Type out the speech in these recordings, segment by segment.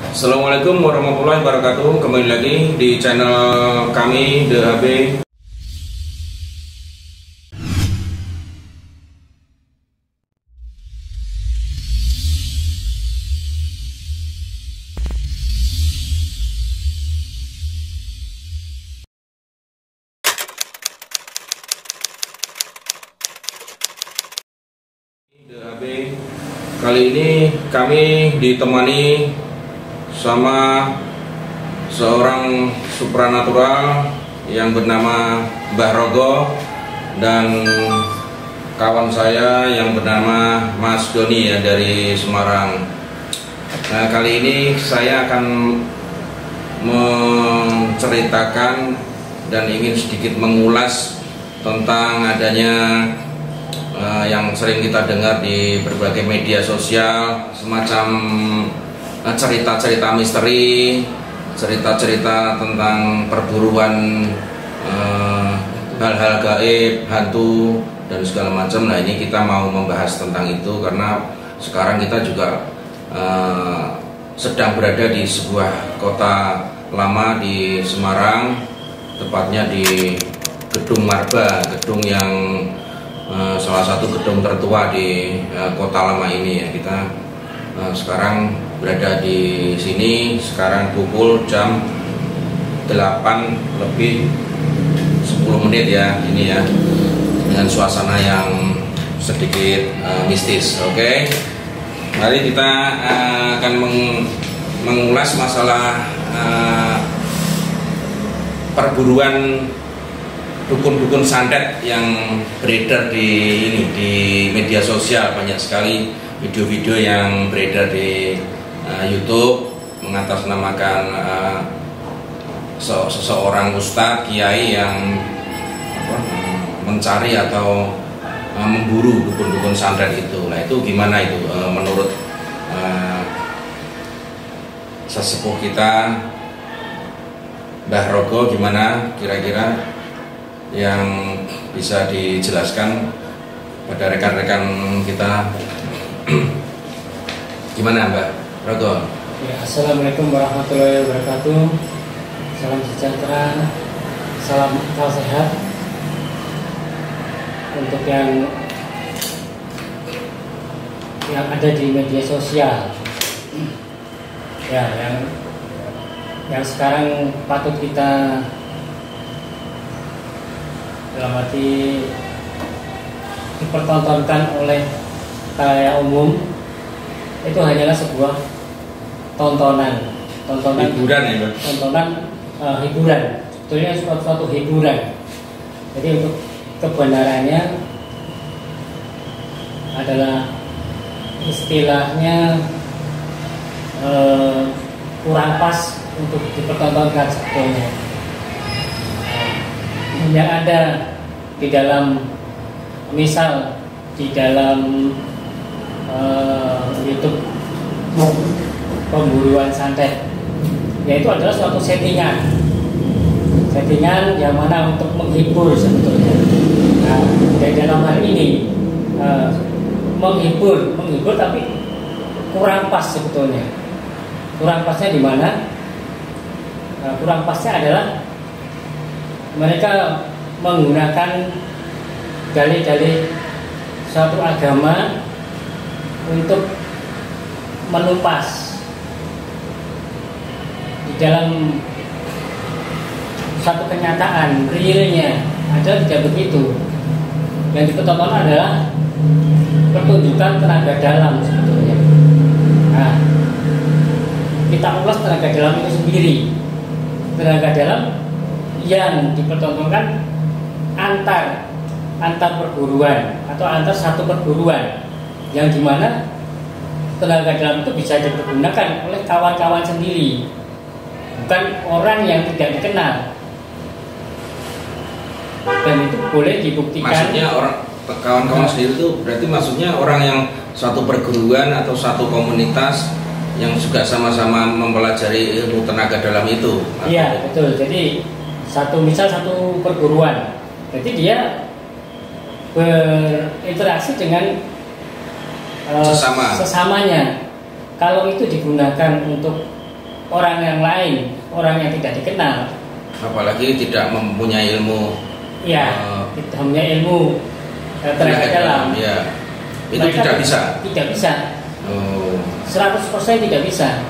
Assalamualaikum warahmatullahi wabarakatuh. Kembali lagi di channel kami DHB. Kali ini kami ditemani sama seorang supranatural yang bernama Mbah Rogo dan kawan saya yang bernama Mas Doni ya, dari Semarang. Nah, kali ini saya akan menceritakan dan ingin sedikit mengulas tentang adanya yang sering kita dengar di berbagai media sosial, semacam cerita-cerita misteri, cerita-cerita tentang perburuan, hal-hal gaib, hantu dan segala macam. Nah, ini kita mau membahas tentang itu karena sekarang kita juga sedang berada di sebuah kota lama di Semarang, tepatnya di Gedung Marba, gedung yang salah satu gedung tertua di kota lama ini ya. Kita sekarang berada di sini. Sekarang pukul jam 8 lebih 10 menit ya, ini ya, dengan suasana yang sedikit mistis. Oke, mari kita akan mengulas masalah perburuan dukun-dukun santet yang beredar di media sosial. Banyak sekali video-video yang beredar di YouTube mengatasnamakan seseorang ustadz kiai yang mencari atau memburu dukun-dukun santet itu. Nah, itu gimana itu menurut sesepuh kita Mbah Rogo, gimana kira-kira yang bisa dijelaskan pada rekan-rekan kita? Gimana Mbak Rogo? Ya, Assalamualaikum warahmatullahi wabarakatuh. Salam sejahtera, salam akal sehat. Untuk yang ada di media sosial, ya, yang sekarang patut kita dalam arti dipertontonkan oleh khalayak umum, itu hanyalah sebuah tontonan hiburan ya Mbak? Tontonan hiburan, sebetulnya suatu hiburan. Jadi untuk kebenarannya adalah istilahnya kurang pas untuk dipertontonkan sebetulnya. Yang ada di dalam, misal di dalam YouTube pemburuan santet, yaitu adalah suatu settingan yang mana untuk menghibur sebetulnya. Nah, dari dalam hal ini menghibur tapi kurang pas sebetulnya. Kurang pasnya di mana? Kurang pasnya adalah mereka menggunakan dalih-dalih suatu agama untuk menumpas di dalam satu kenyataan realnya adalah tidak begitu. Yang dipertonton adalah pertunjukan tenaga dalam sebetulnya. Nah, kita ulas tenaga dalam itu sendiri. Tenaga dalam yang dipertontonkan antar perguruan atau antar satu perguruan, yang dimana tenaga dalam itu bisa dipergunakan oleh kawan-kawan sendiri, bukan orang yang tidak dikenal, dan itu boleh dibuktikan. Maksudnya orang kawan-kawan sendiri itu berarti maksudnya orang yang satu perguruan atau satu komunitas yang juga sama-sama mempelajari ilmu tenaga dalam itu. Iya, betul. Jadi misal satu perguruan, jadi dia berinteraksi dengan sesamanya. kalau itu digunakan untuk orang yang lain, orang yang tidak dikenal, apalagi tidak mempunyai ilmu, ya, tidak mempunyai ilmu tenaga dalam, ya, itu tidak bisa. Tidak bisa. 100% tidak bisa.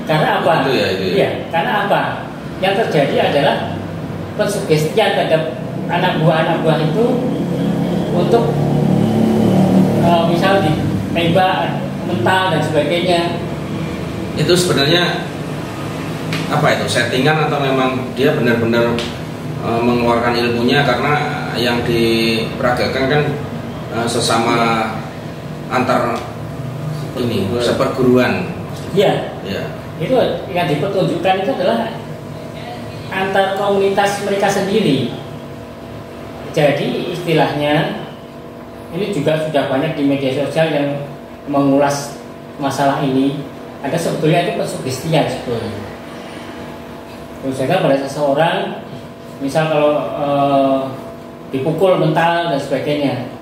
Karena apa? Itu ya. Ya, karena apa? Yang terjadi adalah pensugestian terhadap anak buah itu untuk misal ditembak, mental dan sebagainya. Itu sebenarnya apa itu, settingan atau memang dia benar-benar mengeluarkan ilmunya? Karena yang diperagakan kan sesama antar ini seperguruan. Iya. Ya. Itu yang dipertunjukkan itu adalah antar komunitas mereka sendiri. Jadi istilahnya ini juga sudah banyak di media sosial yang mengulas masalah ini. Ada sebetulnya itu pensugestian sebetulnya. Misalnya pada seseorang, misal kalau dipukul mental dan sebagainya,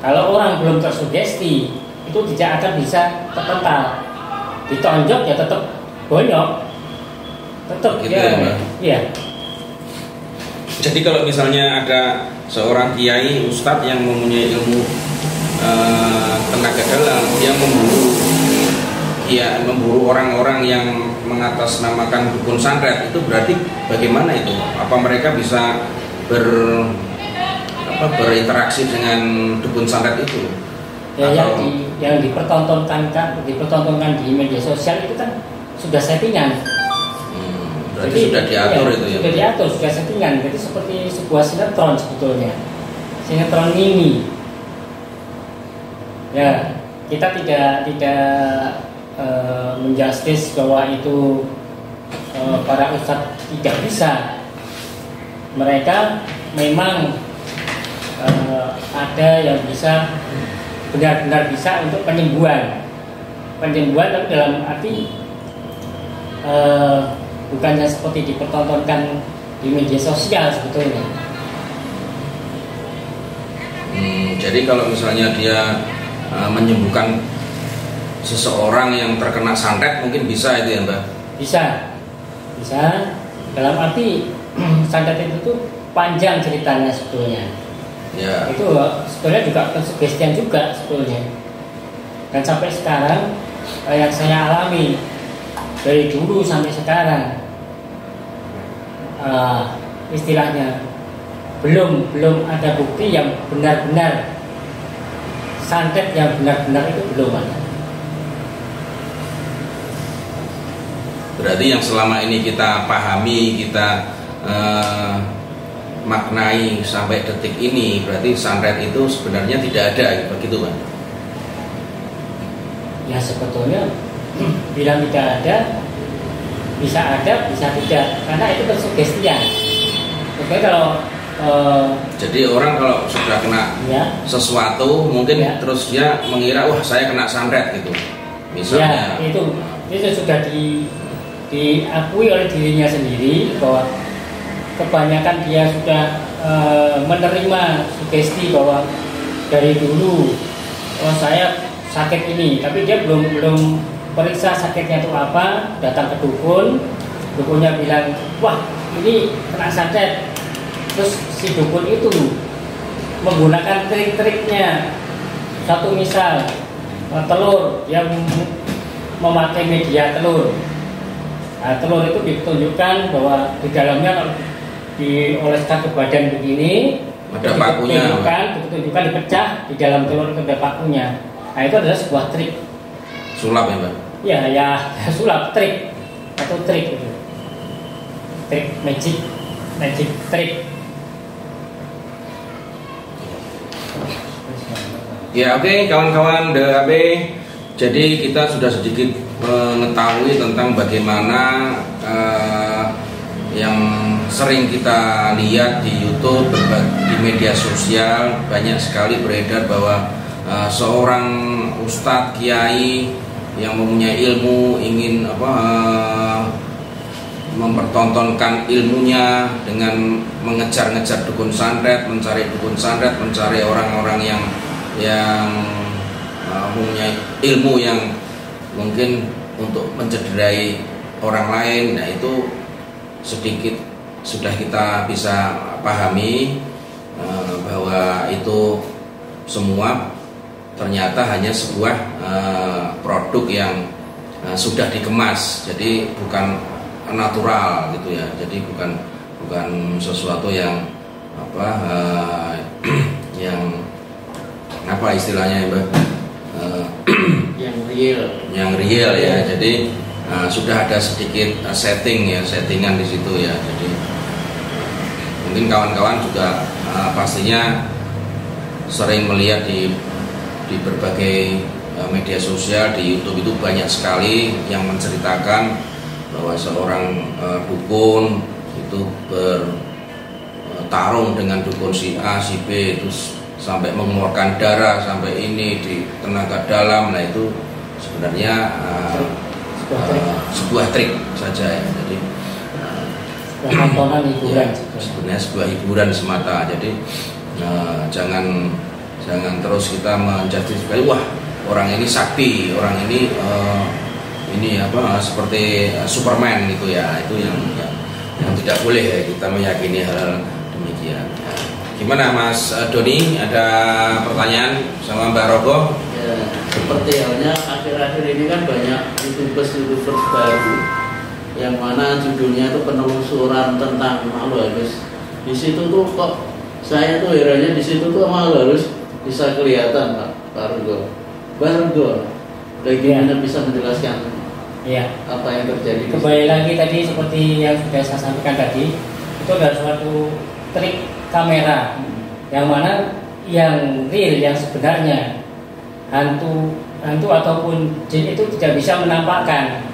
kalau orang belum tersugesti itu tidak akan bisa terpental. Ditonjok ya tetap bonyok, tetap gitu ya. Iya. Jadi kalau misalnya ada seorang kiai ustadz yang mempunyai ilmu tenaga dalam, dia memburu orang-orang yang mengatasnamakan dukun santet, itu berarti bagaimana itu? Apa mereka bisa berinteraksi dengan dukun santet itu? Ya, yang dipertontonkan di media sosial itu kan sudah settingan. Berarti jadi, sudah diatur itu ya? Sudah diatur, sudah settingan. Jadi seperti sebuah sinetron sebetulnya. Sinetron mini. Ya, kita tidak menjustis bahwa itu para ustadz tidak bisa. Mereka memang ada yang bisa, benar-benar bisa untuk penyembuhan tapi dalam arti bukannya seperti dipertontonkan di media sosial sebetulnya. Jadi kalau misalnya dia menyembuhkan seseorang yang terkena santet, mungkin bisa itu ya Mbak? Bisa dalam arti santet itu tuh panjang ceritanya sebetulnya ya. Itu sebetulnya juga pensugestian juga sebetulnya, dan sampai sekarang yang saya alami dari dulu sampai sekarang, istilahnya belum ada bukti yang benar-benar santet yang benar-benar itu belum ada. Berarti yang selama ini kita pahami, kita maknai sampai detik ini, berarti santet itu sebenarnya tidak ada, begitu Pak? Ya sebetulnya bilang tidak ada, bisa tidak, karena itu pensugestian. Oke, kalau jadi orang kalau sudah kena sesuatu mungkin terus dia mengira wah saya kena santet gitu, misalnya. Ya, itu sudah diakui oleh dirinya sendiri bahwa kebanyakan dia sudah menerima sugesti bahwa dari dulu saya sakit ini, tapi dia belum periksa sakitnya itu apa, datang ke dukunnya bilang wah ini kena santet, terus si dukun itu menggunakan trik-triknya. Satu misal telur, dia memakai media telur. Nah, telur itu ditunjukkan bahwa di dalamnya kalau dioleskan ke badan begini, ada pakunya. Ditunjukkan dipecah di dalam telur itu ada pakunya. Nah itu adalah sebuah trik. Sulap ya Pak? Ya sulap, trik atau trik itu. Trik magic trik. Ya oke, kawan-kawan DAB, jadi kita sudah sedikit mengetahui tentang bagaimana yang sering kita lihat di YouTube, di media sosial, banyak sekali beredar bahwa seorang ustadz kiai yang mempunyai ilmu ingin mempertontonkan ilmunya dengan mengejar-ngejar dukun santet, mencari dukun santet, mencari orang-orang yang mempunyai ilmu yang mungkin untuk mencederai orang lain. Nah itu sedikit sudah kita bisa pahami bahwa itu semua ternyata hanya sebuah produk yang sudah dikemas, jadi bukan natural gitu ya. Jadi bukan sesuatu yang yang apa istilahnya ya Mbak, yang real ya. Jadi sudah ada sedikit settingan di situ ya. Jadi mungkin kawan-kawan juga pastinya sering melihat di berbagai media sosial, di YouTube itu banyak sekali yang menceritakan bahwa seorang dukun itu bertarung dengan dukun si A, si B, terus sampai mengeluarkan darah sampai ini di tenaga dalam. Nah itu sebenarnya sebuah trik saja ya. Jadi tontonan hiburan, sebenarnya sebuah hiburan semata. Jadi jangan terus kita menjustifikasi, wah orang ini sakti, orang ini seperti Superman gitu ya. Itu yang tidak boleh ya, kita meyakini hal demikian. Gimana Mas Doni, ada pertanyaan sama Mbak Rogo? Ya, seperti halnya akhir-akhir ini kan banyak YouTubers baru yang mana judulnya itu penelusuran tentang makhluk halus. Di situ tuh kok saya tuh herannya, di situ tuh makhluk halus bisa kelihatan Pak Rogo. Bagaimana bisa menjelaskan apa yang terjadi? Kembali lagi tadi seperti yang sudah saya sampaikan tadi, itu adalah suatu trik kamera yang mana yang real, yang sebenarnya hantu ataupun jin itu tidak bisa menampakkan,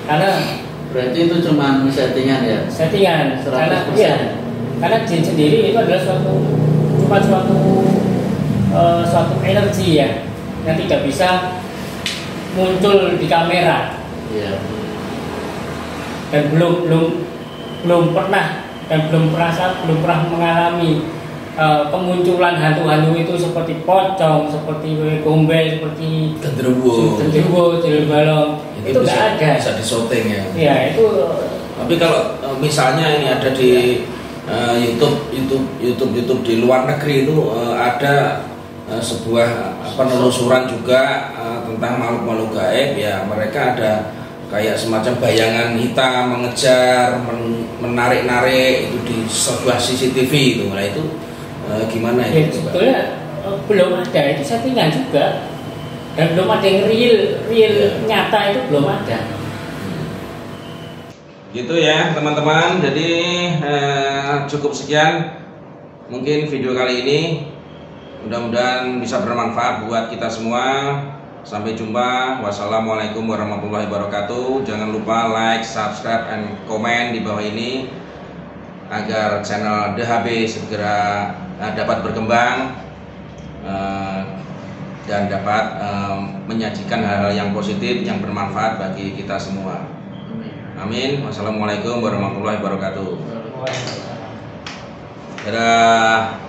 karena berarti itu cuma settingan ya? Settingan, 100%. karena jin sendiri itu adalah suatu energi ya yang tidak bisa muncul di kamera. Ya. Dan belum pernah mengalami kemunculan hantu-hantu itu seperti pocong, seperti gombel, seperti genderuwo, jelur-balong. Itu nggak ada. Bisa disyuting ya. Iya itu. Tapi kalau misalnya ini ada di YouTube di luar negeri itu ada sebuah penelusuran juga tentang makhluk-makhluk gaib ya. Mereka ada kayak semacam bayangan hitam mengejar, menarik-narik itu di sebuah CCTV itu. Nah itu gimana ya, itu? Sebetulnya belum ada, itu settingan juga, dan belum ada yang real nyata, itu belum ada. Gitu ya teman-teman. Jadi cukup sekian mungkin video kali ini. Mudah-mudahan bisa bermanfaat buat kita semua. Sampai jumpa. Wassalamualaikum warahmatullahi wabarakatuh. Jangan lupa like, subscribe, and komen di bawah ini agar channel DHB segera dapat berkembang dan dapat menyajikan hal-hal yang positif yang bermanfaat bagi kita semua. Amin. Wassalamualaikum warahmatullahi wabarakatuh. Dadah.